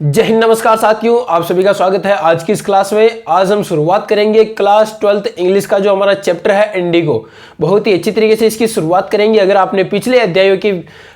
जय हिंद, नमस्कार साथियों, आप सभी का स्वागत है आज की इस क्लास में। आज हम शुरुआत करेंगे क्लास 12th इंग्लिश का जो हमारा चैप्टर है इंडिगो। बहुत ही अच्छी तरीके से इसकी शुरुआत करेंगे। अगर आपने पिछले अध्यायों की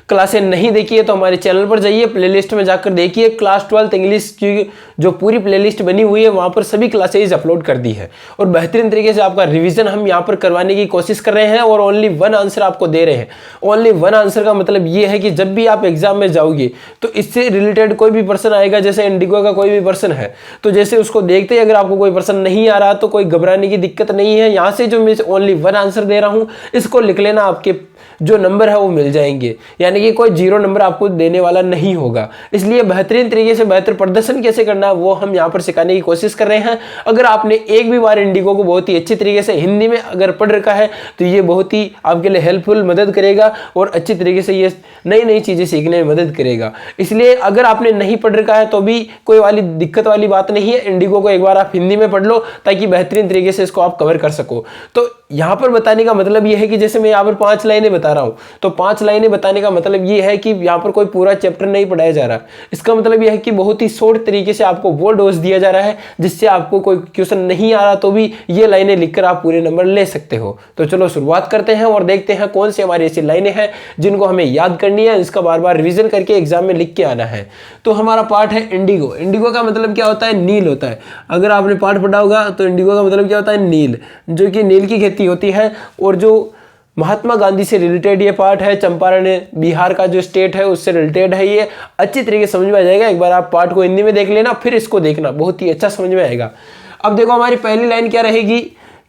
क्लासें नहीं देखी है तो हमारे चैनल पर जाइए, प्लेलिस्ट में जाकर देखिए। क्लास 12th इंग्लिश की जो पूरी प्लेलिस्ट बनी हुई है वहां पर सभी क्लासेज अपलोड कर दी है और बेहतरीन तरीके से आपका रिवीजन हम यहाँ पर करवाने की कोशिश कर रहे हैं और ओनली वन आंसर आपको दे रहे हैं। ओनली वन आंसर का मतलब ये है कि जब भी आप एग्जाम में जाओगे तो इससे रिलेटेड कोई भी पर्सन आएगा, जैसे इंडिगो का कोई भी पर्सन है तो जैसे उसको देखते ही अगर आपको कोई पर्सन नहीं आ रहा तो कोई घबराने की दिक्कत नहीं है। यहाँ से जो मैं ओनली वन आंसर दे रहा हूँ इसको लिख लेना, आपके जो नंबर है वो मिल जाएंगे, यानी कि कोई जीरो नंबर आपको देने वाला नहीं होगा। इसलिए बेहतरीन तरीके से बेहतर प्रदर्शन कैसे करना है वो हम यहाँ पर सिखाने की कोशिश कर रहे हैं। अगर आपने एक भी बार इंडिगो को बहुत ही अच्छी तरीके से हिंदी में अगर पढ़ रखा है तो ये बहुत ही आपके लिए हेल्पफुल मदद करेगा और अच्छी तरीके से ये नई नई चीजें सीखने में मदद करेगा। इसलिए अगर आपने नहीं पढ़ रखा है तो भी कोई वाली दिक्कत वाली बात नहीं है, इंडिगो को एक बार आप हिंदी में पढ़ लो ताकि बेहतरीन तरीके से इसको आप कवर कर सको। तो यहाँ पर बताने का मतलब ये है कि जैसे मैं यहाँ पर 5 लाइनें बता रहा हूँ तो 5 लाइनें बताने का मतलब ये है कि यहाँ पर कोई पूरा चैप्टर नहीं पढ़ाया जा रहा। इसका मतलब ये है कि बहुत ही शॉर्ट तरीके से आपको वो डोज दिया जा रहा है जिससे आपको कोई क्वेश्चन नहीं आ रहा तो भी ये लाइनें लिखकर आप पूरे नंबर ले सकते हो। तो चलो शुरुआत करते हैं और देखते हैं कौन सी हमारी ऐसी लाइनें हैं जिनको हमें याद करनी है, इसका बार बार रिविजन करके एग्जाम में लिख के आना है। तो हमारा पार्ट है इंडिगो। इंडिगो का मतलब क्या होता है? नील होता है। अगर आपने पार्ट पढ़ा होगा तो इंडिगो का मतलब क्या होता है? नील, जो कि नील की खेती होती है। और जो महात्मा गांधी से रिलेटेड ये पार्ट है, चंपारण बिहार का जो स्टेट है उससे रिलेटेड है। ये अच्छी तरीके से समझ में आ जाएगा। एक बार आप पार्ट को हिंदी में देख लेना फिर इसको देखना, बहुत ही अच्छा समझ में आएगा। अब देखो हमारी पहली लाइन क्या रहेगी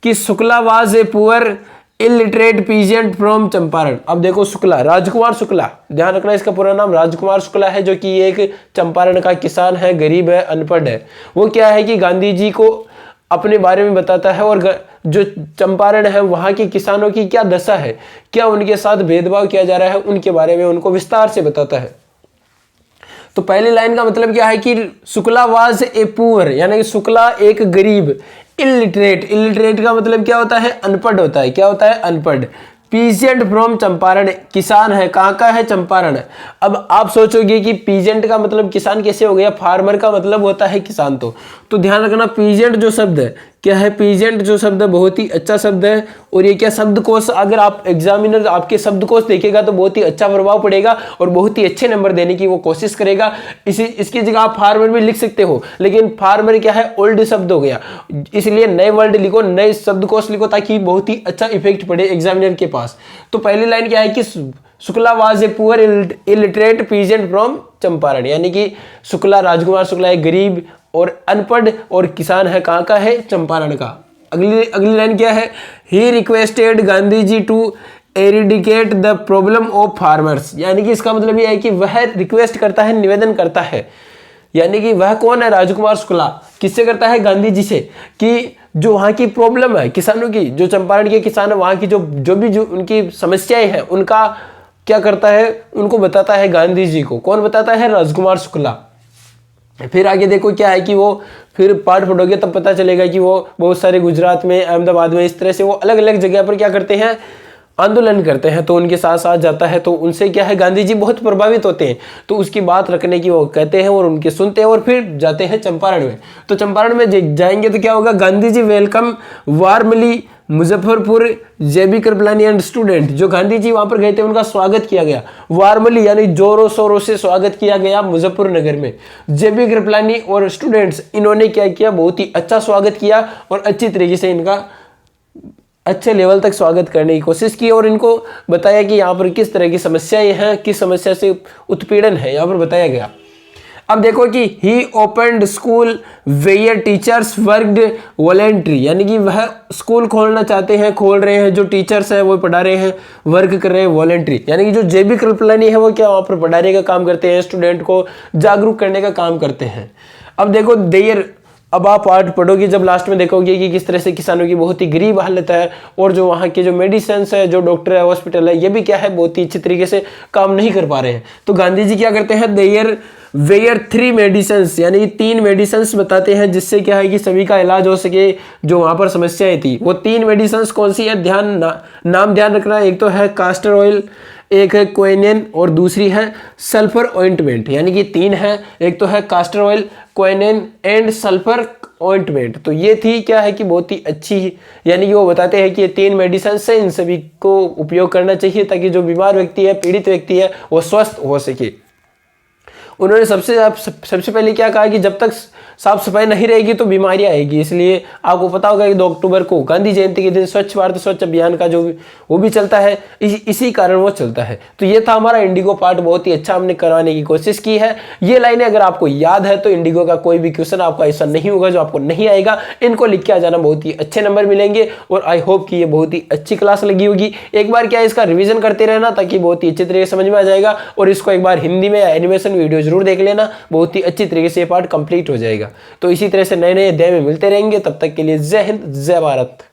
कि Shukla was a poor illiterate peasant from Champaran. अब देखो शुक्ला, राजकुमार शुक्ला, ध्यान रखना इसका पूरा नाम राजकुमार शुक्ला है, जो कि एक चंपारण का किसान है, गरीब है, अनपढ़ है। वो क्या है कि गांधी जी को अपने बारे में बताता है और जो चंपारण है वहां के किसानों की क्या दशा है, क्या उनके साथ भेदभाव किया जा रहा है, उनके बारे में उनको विस्तार से बताता है। तो पहली लाइन का मतलब क्या है कि शुक्ला वाज ए पुअर, यानी कि शुक्ला एक गरीब, इलिटरेट, इलिटरेट का मतलब क्या होता है? अनपढ़ होता है। क्या होता है? अनपढ़। पीजेंट फ्रॉम चंपारण, किसान है, कहाँ का है? चंपारण है। अब आप सोचोगे कि पीजेंट का मतलब किसान कैसे हो गया? फार्मर का मतलब होता है किसान। तो ध्यान रखना पीजेंट जो शब्द है क्या है? पीजेंट जो शब्द है बहुत ही अच्छा शब्द है और ये क्या शब्दकोश, अगर आप एग्जामिनर आपके शब्दकोश देखेगा तो बहुत ही अच्छा प्रभाव पड़ेगा और बहुत ही अच्छे नंबर देने की वो कोशिश करेगा। इसकी जगह आप फार्मर भी लिख सकते हो, लेकिन फार्मर क्या है? ओल्ड शब्द हो गया, इसलिए नए वर्ड लिखो, नए शब्दकोश लिखो ताकि बहुत ही अच्छा इफेक्ट पड़े एग्जामिनर के पास। तो पहली लाइन क्या है कि Shukla was a poor illiterate peasant from Champaran, यानी कि शुक्ला, राजकुमार शुक्ला एक गरीब और अनपढ़ और किसान है, कहाँ का है? चंपारण का। अगली लाइन क्या है? He requested Gandhi ji to eradicate the problem of farmers, यानी कि इसका मतलब यह है कि वह रिक्वेस्ट करता है, निवेदन करता है, यानी कि वह कौन है? राजकुमार शुक्ला किससे करता है? गांधी जी से, कि जो वहाँ की प्रॉब्लम है किसानों की, जो चंपारण के किसान है वहाँ की जो उनकी समस्याएं हैं उनका क्या करता है? उनको बताता है गांधी जी को। कौन बताता है? राजकुमार शुक्ला। फिर आगे देखो क्या है कि वो फिर पाठ पढ़ोगे तब पता चलेगा कि वो बहुत सारे गुजरात में, अहमदाबाद में, इस तरह से वो अलग अलग जगह पर क्या करते हैं? आंदोलन करते हैं। तो उनके साथ साथ जाता है तो उनसे क्या है? गांधी जी बहुत प्रभावित होते हैं तो उसकी बात रखने की वो कहते हैं और उनके सुनते हैं और फिर जाते हैं चंपारण में। तो चंपारण में जाएंगे तो क्या होगा? Gandhi ji welcome warmly Muzaffarpur JB Kripalani and student, जो गांधी जी वहां पर गए थे उनका स्वागत किया गया वार्मली, यानी जोरों शोरों से स्वागत किया गया मुजफ्फर नगर में। जेबी कृपलानी और स्टूडेंट्स इन्होंने क्या किया? बहुत ही अच्छा स्वागत किया और अच्छी तरीके से इनका अच्छे लेवल तक स्वागत करने की कोशिश की और इनको बताया कि यहाँ पर किस तरह की समस्याएं हैं, किस समस्या से उत्पीड़न है, यहाँ पर बताया गया। अब देखो कि he opened school where teachers worked voluntary, यानी कि वह स्कूल खोलना चाहते हैं, खोल रहे हैं, जो टीचर्स हैं वो पढ़ा रहे हैं, वर्क कर रहे हैं वॉलेंट्री, यानी कि जो जेबी कृपलानी है वो क्या वहाँ पर पढ़ाने का काम करते हैं, स्टूडेंट को जागरूक करने का काम करते हैं। अब देखो देयर, अब आप पार्ट पढ़ोगे जब लास्ट में देखोगे कि किस तरह से किसानों की बहुत ही गरीब हालत है और जो वहाँ के जो मेडिसिन है, जो डॉक्टर है, हॉस्पिटल है, ये भी क्या है? बहुत ही अच्छी तरीके से काम नहीं कर पा रहे हैं। तो गांधी जी क्या करते हैं? देयर वेयर 3 मेडिसिन, यानी कि 3 मेडिसिन बताते हैं जिससे क्या है कि सभी का इलाज हो सके। जो वहाँ पर समस्याएं थी वो 3 मेडिसिन कौन सी है? नाम ध्यान रखना। एक तो है कास्टर ऑयल, एक है क्विनिन और दूसरी है सल्फर ऑइंटमेंट, यानी कि 3 है। एक तो है caster oil, quinine and sulphur ointment. तो ये थी क्या है कि बहुत ही अच्छी, यानी कि वो बताते हैं कि ये 3 मेडिसिन से इन सभी को उपयोग करना चाहिए ताकि जो बीमार व्यक्ति है, पीड़ित व्यक्ति है, वो स्वस्थ हो सके। उन्होंने सबसे पहले क्या कहा कि जब तक साफ सफाई नहीं रहेगी तो बीमारियां आएगी, इसलिए आपको पता होगा कि 2 अक्टूबर को गांधी जयंती के दिन स्वच्छ भारत स्वच्छ अभियान का जो वो भी चलता है, इसी कारण वो चलता है। तो ये था हमारा इंडिगो पार्ट, बहुत ही अच्छा हमने करवाने की कोशिश की है। ये लाइनें अगर आपको याद है तो इंडिगो का कोई भी क्वेश्चन आपका ऐसा नहीं होगा जो आपको नहीं आएगा। इनको लिख के आ जाना, बहुत ही अच्छे नंबर मिलेंगे। और आई होप कि ये बहुत ही अच्छी क्लास लगी होगी। एक बार क्या इसका रिविजन करते रहना ताकि बहुत ही अच्छे तरीके से समझ में आ जाएगा। और इसको एक बार हिंदी में एनिमेशन वीडियो जरूर देख लेना, बहुत ही अच्छी तरीके से ये पार्ट कंप्लीट हो जाएगा। तो इसी तरह से नए नए अध्याय में मिलते रहेंगे, तब तक के लिए जय हिंद जय भारत।